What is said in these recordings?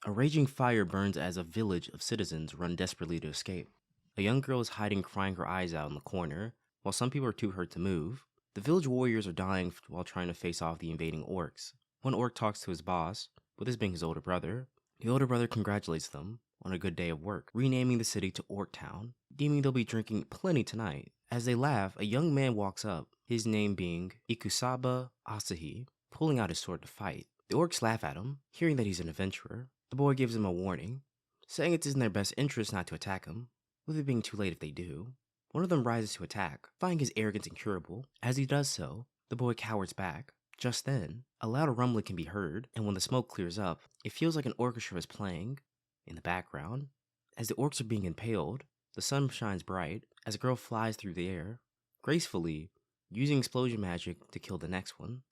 A raging fire burns as a village of citizens run desperately to escape. A young girl is hiding crying her eyes out in the corner, while some people are too hurt to move. The village warriors are dying while trying to face off the invading orcs. One orc talks to his boss, with this being his older brother. The older brother congratulates them on a good day of work, renaming the city to Orc Town, deeming they'll be drinking plenty tonight. As they laugh, a young man walks up, his name being Ikusaba Asahi, pulling out his sword to fight. The orcs laugh at him, hearing that he's an adventurer. The boy gives him a warning, saying it's in their best interest not to attack him, with it being too late if they do. One of them rises to attack, finding his arrogance incurable. As he does so, the boy cowers back. Just then, a loud rumbling can be heard, and when the smoke clears up, it feels like an orchestra is playing in the background. As the orcs are being impaled, the sun shines bright as a girl flies through the air, gracefully, using explosion magic to kill the next one.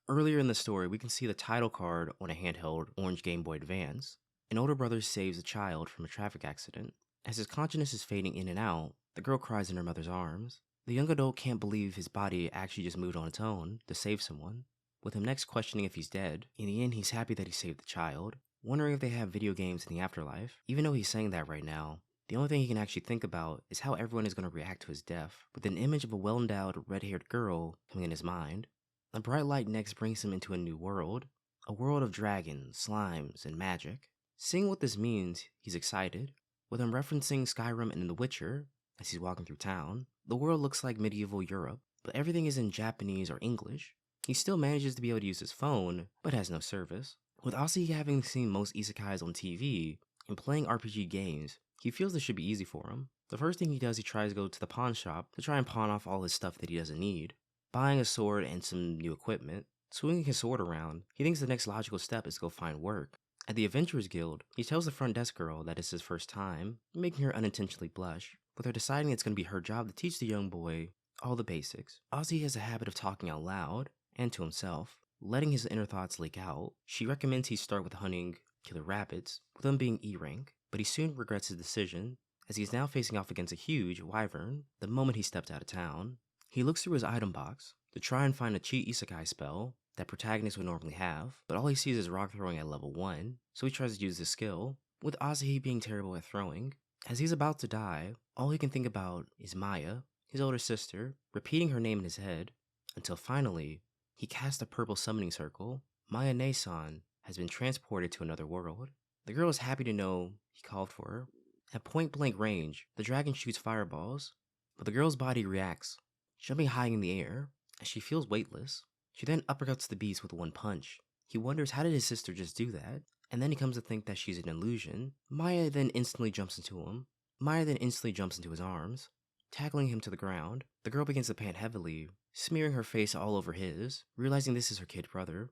Earlier in the story, we can see the title card on a handheld orange Game Boy Advance. An older brother saves a child from a traffic accident. As his consciousness is fading in and out, the girl cries in her mother's arms. The young adult can't believe his body actually just moved on its own to save someone, with him next questioning if he's dead. In the end, he's happy that he saved the child, wondering if they have video games in the afterlife. Even though he's saying that right now, the only thing he can actually think about is how everyone is going to react to his death, with an image of a well-endowed, red-haired girl coming in his mind. A bright light next brings him into a new world, a world of dragons, slimes, and magic. Seeing what this means, he's excited, with him referencing Skyrim and The Witcher as he's walking through town. The world looks like medieval Europe, but everything is in Japanese or English. He still manages to be able to use his phone, but has no service. With Asahi having seen most isekais on TV and playing RPG games, he feels this should be easy for him. The first thing he does, he tries to go to the pawn shop to try and pawn off all his stuff that he doesn't need. Buying a sword and some new equipment, swinging his sword around, he thinks the next logical step is to go find work. At the Adventurers Guild, he tells the front desk girl that it's his first time, making her unintentionally blush, with her deciding it's going to be her job to teach the young boy all the basics. Ozzy has a habit of talking out loud, and to himself, letting his inner thoughts leak out. She recommends he start with hunting killer rabbits, with them being E rank, but he soon regrets his decision, as he's now facing off against a huge wyvern the moment he stepped out of town. He looks through his item box to try and find a cheat isekai spell that protagonists would normally have, but all he sees is rock throwing at level 1, so he tries to use this skill, with Asahi being terrible at throwing. As he's about to die, all he can think about is Maya, his older sister, repeating her name in his head, until finally, he casts a purple summoning circle. Maya Nee-san has been transported to another world. The girl is happy to know he called for her. At point blank range, the dragon shoots fireballs, but the girl's body reacts, jumping high in the air, as she feels weightless. She then uppercuts the beast with one punch. He wonders how did his sister just do that, and then he comes to think that she's an illusion. Maya then instantly jumps into his arms, tackling him to the ground. The girl begins to pant heavily, smearing her face all over his, realizing this is her kid brother.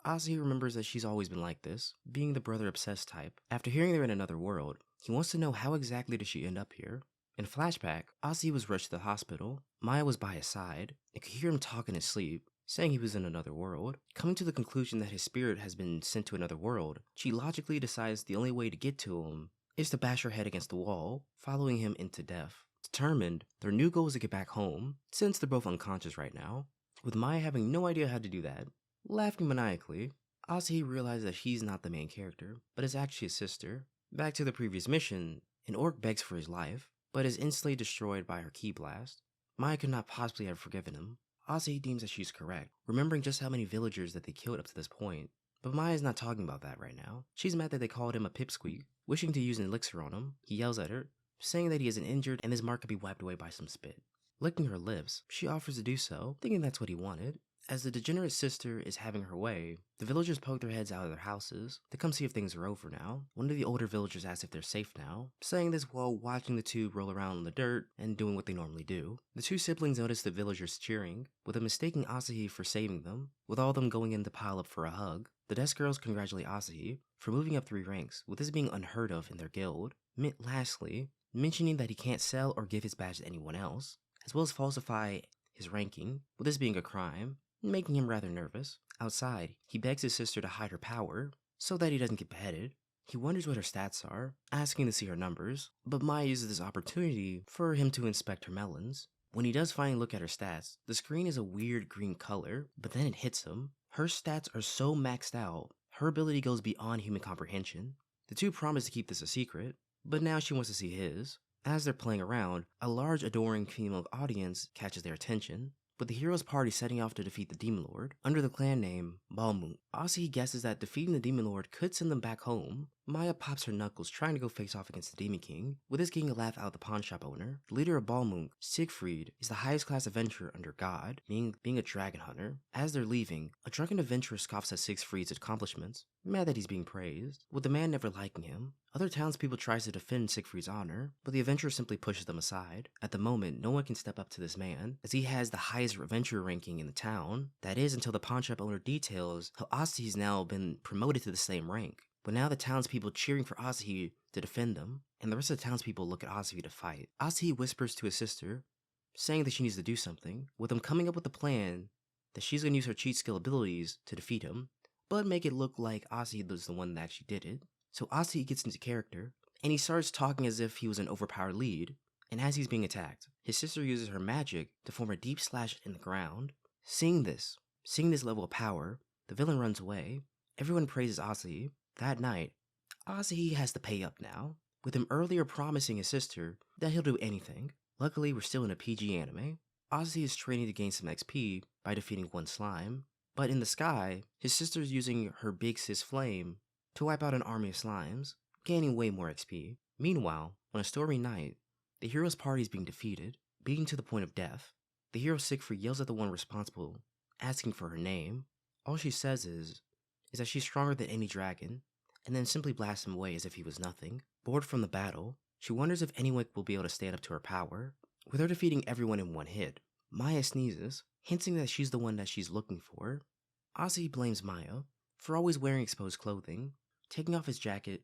Asahi remembers that she's always been like this, being the brother-obsessed type. After hearing they're in another world, he wants to know how exactly did she end up here. In flashback, Asahi was rushed to the hospital. Maya was by his side, and could hear him talk in his sleep, saying he was in another world. Coming to the conclusion that his spirit has been sent to another world, she logically decides the only way to get to him is to bash her head against the wall, following him into death. Determined, their new goal is to get back home, since they're both unconscious right now. With Maya having no idea how to do that, laughing maniacally, Asahi realizes that she's not the main character, but is actually his sister. Back to the previous mission, an orc begs for his life, but is instantly destroyed by her ki blast. Maya could not possibly have forgiven him. Asahi deems that she's correct, remembering just how many villagers that they killed up to this point. But Maya's not talking about that right now. She's mad that they called him a pipsqueak. Wishing to use an elixir on him, he yells at her, saying that he isn't injured and his mark could be wiped away by some spit. Licking her lips, she offers to do so, thinking that's what he wanted. As the degenerate sister is having her way, the villagers poke their heads out of their houses to come see if things are over now. One of the older villagers asks if they're safe now, saying this while watching the two roll around in the dirt and doing what they normally do. The two siblings notice the villagers cheering, with them mistaking Asahi for saving them, with all of them going in to pile up for a hug. The desk girls congratulate Asahi for moving up 3 ranks, with this being unheard of in their guild. Lastly, mentioning that he can't sell or give his badge to anyone else, as well as falsify his ranking, with this being a crime, making him rather nervous. Outside, he begs his sister to hide her power so that he doesn't get beheaded. He wonders what her stats are, asking to see her numbers, but Maya uses this opportunity for him to inspect her melons. When he does finally look at her stats, the screen is a weird green color, but then it hits him. Her stats are so maxed out, Her ability goes beyond human comprehension. The two promise to keep this a secret, but now she wants to see his. As they're playing around, a large adoring female audience catches their attention, with the hero's party setting off to defeat the Demon Lord under the clan name Balmung. Asahi guesses that defeating the Demon Lord could send them back home. Maya pops her knuckles trying to go face off against the Demon King, with this getting a laugh out of the pawn shop owner. The leader of Balmung, Siegfried, is the highest class adventurer under God, being a dragon hunter. As they're leaving, a drunken adventurer scoffs at Siegfried's accomplishments, mad that he's being praised, with the man never liking him. Other townspeople tries to defend Siegfried's honor, but the adventurer simply pushes them aside. At the moment, no one can step up to this man, as he has the highest adventurer ranking in the town. That is until the pawn shop owner details how Asahi has now been promoted to the same rank. But now the townspeople cheering for Asahi to defend them, and the rest of the townspeople look at Asahi to fight. Asahi whispers to his sister, saying that she needs to do something, with him coming up with a plan that she's going to use her cheat skill abilities to defeat him, but make it look like Asahi was the one that actually did it. So Asahi gets into character, and he starts talking as if he was an overpowered lead, and as he's being attacked, his sister uses her magic to form a deep slash in the ground. Seeing this level of power, the villain runs away. Everyone praises Asahi. That night, Asahi has to pay up now, with him earlier promising his sister that he'll do anything. Luckily, we're still in a PG anime. Asahi is training to gain some XP by defeating one slime, but in the sky, his sister is using her big sis flame to wipe out an army of slimes, gaining way more XP. Meanwhile, on a stormy night, the hero's party is being defeated, beaten to the point of death. The hero Siegfried yells at the one responsible, asking for her name. All she says is that she's stronger than any dragon, and then simply blasts him away as if he was nothing. Bored from the battle, she wonders if anyone will be able to stand up to her power, with her defeating everyone in one hit. Maya sneezes, hinting that she's the one that she's looking for. Asahi blames Maya for always wearing exposed clothing, taking off his jacket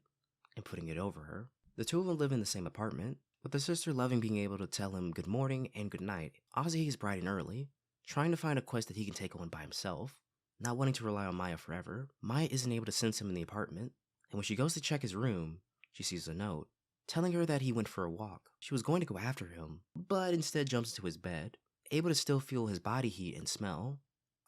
and putting it over her. The two of them live in the same apartment, with the sister loving being able to tell him good morning and good night. Asahi is bright and early, trying to find a quest that he can take on by himself, not wanting to rely on Maya forever. Maya isn't able to sense him in the apartment, and when she goes to check his room, she sees a note telling her that he went for a walk. She was going to go after him, but instead jumps into his bed, able to still feel his body heat and smell.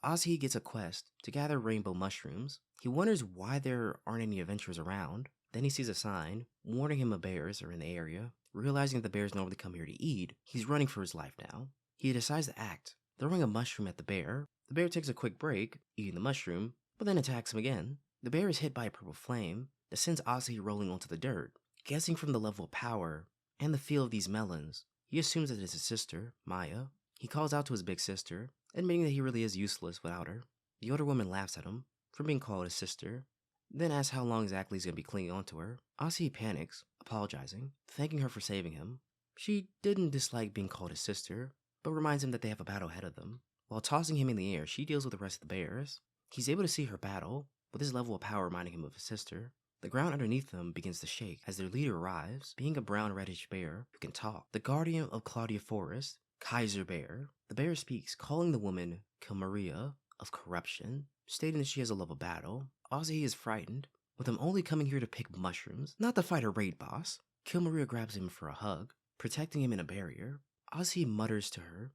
Asahi gets a quest to gather rainbow mushrooms. He wonders why there aren't any adventurers around. Then he sees a sign warning him of bears are in the area. Realizing that the bears normally come here to eat, he's running for his life now. He decides to act, throwing a mushroom at the bear. The bear takes a quick break, eating the mushroom, but then attacks him again. The bear is hit by a purple flame that sends Asahi rolling onto the dirt. Guessing from the level of power and the feel of these melons, he assumes that it's his sister, Maya. He calls out to his big sister, admitting that he really is useless without her. The older woman laughs at him for being called his sister, then asks how long exactly he's going to be clinging onto her. Asahi panics, apologizing, thanking her for saving him. She didn't dislike being called his sister, but reminds him that they have a battle ahead of them. While tossing him in the air, she deals with the rest of the bears. He's able to see her battle, with his level of power reminding him of his sister. The ground underneath them begins to shake as their leader arrives, being a brown reddish bear who can talk. The guardian of Claudia Forest, Kaiser Bear. The bear speaks, calling the woman Kilmaria of corruption, stating that she has a love of battle. Asahi is frightened, with him only coming here to pick mushrooms, not to fight a raid boss. Kilmaria grabs him for a hug, protecting him in a barrier. Asahi mutters to her,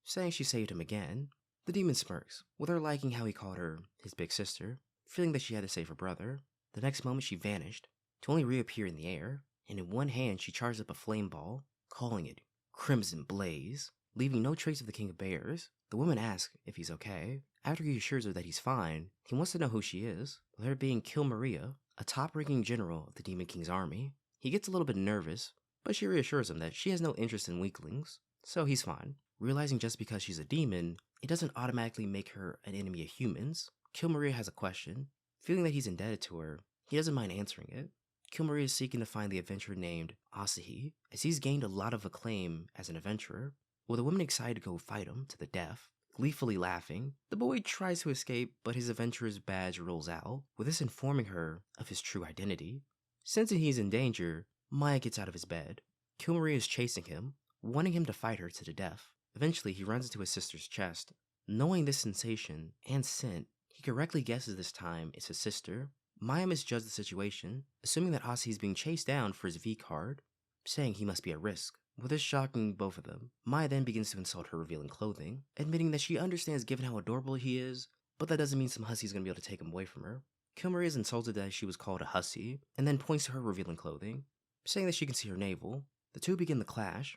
saying she saved him again. The demon smirks, with her liking how he called her his big sister, feeling that she had to save her brother. The next moment she vanished, to only reappear in the air, and in one hand she charged up a flame ball, calling it Crimson Blaze, leaving no trace of the King of Bears. The woman asks if he's okay. After he assures her that he's fine, he wants to know who she is, with her being Kilmaria, a top-ranking general of the Demon King's army. He gets a little bit nervous, but she reassures him that she has no interest in weaklings, so he's fine. Realizing just because she's a demon, it doesn't automatically make her an enemy of humans. Kilmaria has a question. Feeling that he's indebted to her, he doesn't mind answering it. Kilmaria is seeking to find the adventurer named Asahi, as he's gained a lot of acclaim as an adventurer, with the woman excited to go fight him to the death. Gleefully laughing, the boy tries to escape, but his adventurer's badge rolls out, with this informing her of his true identity. Sensing he's in danger, Maya gets out of his bed. Kilmaria is chasing him, wanting him to fight her to the death. Eventually, he runs into his sister's chest. Knowing this sensation and scent, he correctly guesses this time it's his sister. Maya misjudged the situation, assuming that Asahi is being chased down for his V card, saying he must be at risk. With this shocking both of them, Maya then begins to insult her revealing clothing, admitting that she understands given how adorable he is, but that doesn't mean some hussy's gonna be able to take him away from her. Kilmaria is insulted that she was called a hussy, and then points to her revealing clothing, saying that she can see her navel. The two begin the clash,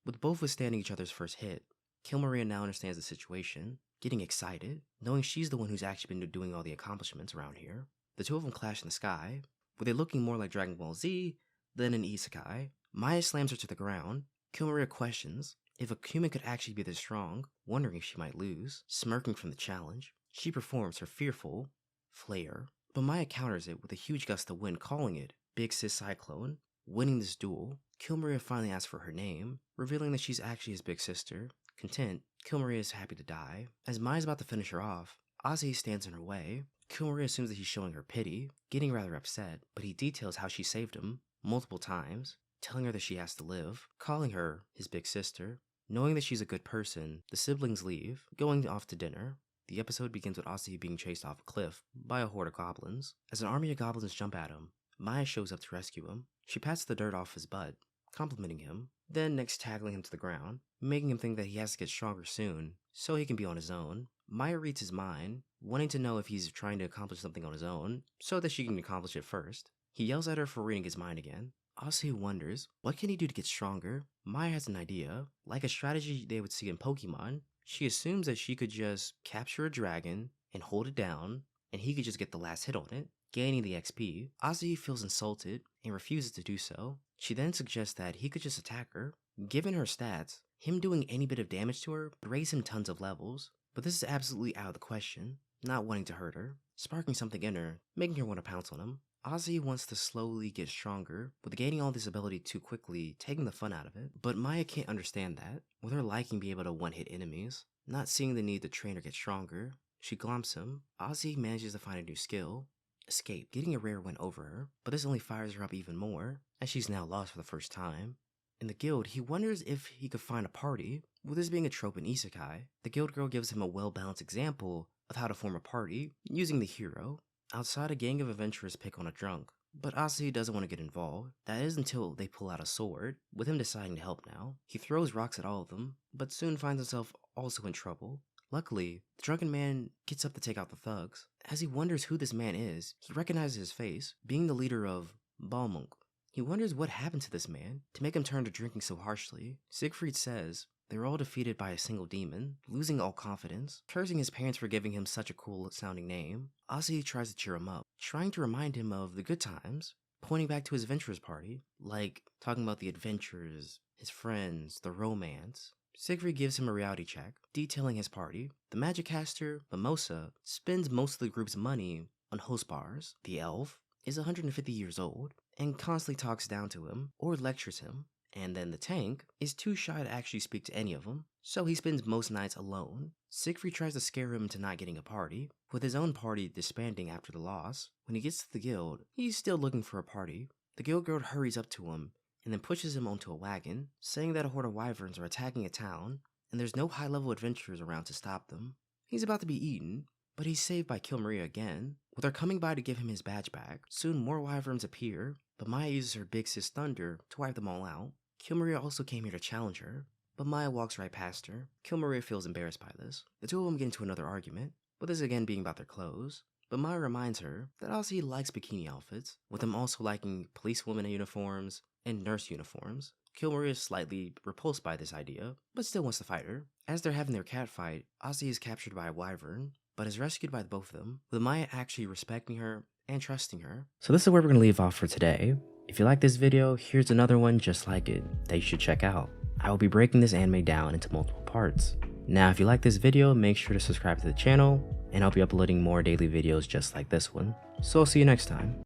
with both withstanding each other's first hit. Kilmaria now understands the situation, getting excited, knowing she's the one who's actually been doing all the accomplishments around here. The two of them clash in the sky, with it looking more like Dragon Ball Z than an Isekai. Maya slams her to the ground. Kilmaria questions if a human could actually be this strong, wondering if she might lose. Smirking from the challenge, she performs her fearful flare, but Maya counters it with a huge gust of wind, calling it Big Sis Cyclone. Winning this duel, Kilmaria finally asks for her name, revealing that she's actually his big sister. Content, Kilmaria is happy to die. As Maya's about to finish her off, Asahi stands in her way. Kilmaria assumes that he's showing her pity, getting rather upset, but he details how she saved him multiple times, telling her that she has to live, calling her his big sister. Knowing that she's a good person, the siblings leave, going off to dinner. The episode begins with Asahi being chased off a cliff by a horde of goblins. As an army of goblins jump at him, Maya shows up to rescue him. She pats the dirt off his butt, complimenting him, then next tackling him to the ground, making him think that he has to get stronger soon, so he can be on his own. Maya reads his mind, wanting to know if he's trying to accomplish something on his own, so that she can accomplish it first. He yells at her for reading his mind again. Asahi wonders, what can he do to get stronger? Maya has an idea, like a strategy they would see in Pokemon. She assumes that she could just capture a dragon and hold it down, and he could just get the last hit on it, gaining the XP. Asahi feels insulted and refuses to do so. She then suggests that he could just attack her. Given her stats, him doing any bit of damage to her would raise him tons of levels, but this is absolutely out of the question, not wanting to hurt her, sparking something in her, making her want to pounce on him. Asahi wants to slowly get stronger, with gaining all this ability too quickly, taking the fun out of it. But Maya can't understand that, with her liking being able to one-hit enemies. Not seeing the need to train or get stronger, she glomps him. Asahi manages to find a new skill, escape, getting a rare win over her, but this only fires her up even more, as she's now lost for the first time. In the guild, he wonders if he could find a party, with this being a trope in Isekai. The guild girl gives him a well-balanced example of how to form a party, using the hero. Outside, a gang of adventurers pick on a drunk, but Asahi doesn't want to get involved. That is until they pull out a sword, with him deciding to help now. He throws rocks at all of them, but soon finds himself also in trouble. Luckily, the drunken man gets up to take out the thugs. As he wonders who this man is, he recognizes his face, being the leader of Balmung. He wonders what happened to this man to make him turn to drinking so harshly. Siegfried says they were all defeated by a single demon, losing all confidence, cursing his parents for giving him such a cool sounding name. Asahi tries to cheer him up, trying to remind him of the good times, pointing back to his adventurers party, like talking about the adventures, his friends, the romance. Siegfried gives him a reality check, detailing his party. The magic caster, Mimosa, spends most of the group's money on host bars. The elf is 150 years old and constantly talks down to him or lectures him. And then the tank is too shy to actually speak to any of them, so he spends most nights alone. Siegfried tries to scare him into not getting a party, with his own party disbanding after the loss. When he gets to the guild, he's still looking for a party. The guild girl hurries up to him and then pushes him onto a wagon, saying that a horde of wyverns are attacking a town, and there's no high-level adventurers around to stop them. He's about to be eaten, but he's saved by Kilmaria again, with her coming by to give him his badge back. Soon more wyverns appear, but Maya uses her big sis thunder to wipe them all out. Kilmaria also came here to challenge her, but Maya walks right past her. Kilmaria feels embarrassed by this. The two of them get into another argument, with this again being about their clothes. But Maya reminds her that Asahi likes bikini outfits, with him also liking policewoman uniforms and nurse uniforms. Kilmaria is slightly repulsed by this idea, but still wants to fight her. As they're having their cat fight, Asahi is captured by a wyvern, but is rescued by both of them, with Maya actually respecting her and trusting her. So this is where we're going to leave off for today. If you like this video, here's another one just like it that you should check out. I will be breaking this anime down into multiple parts. Now, if you like this video, make sure to subscribe to the channel, and I'll be uploading more daily videos just like this one. So I'll see you next time.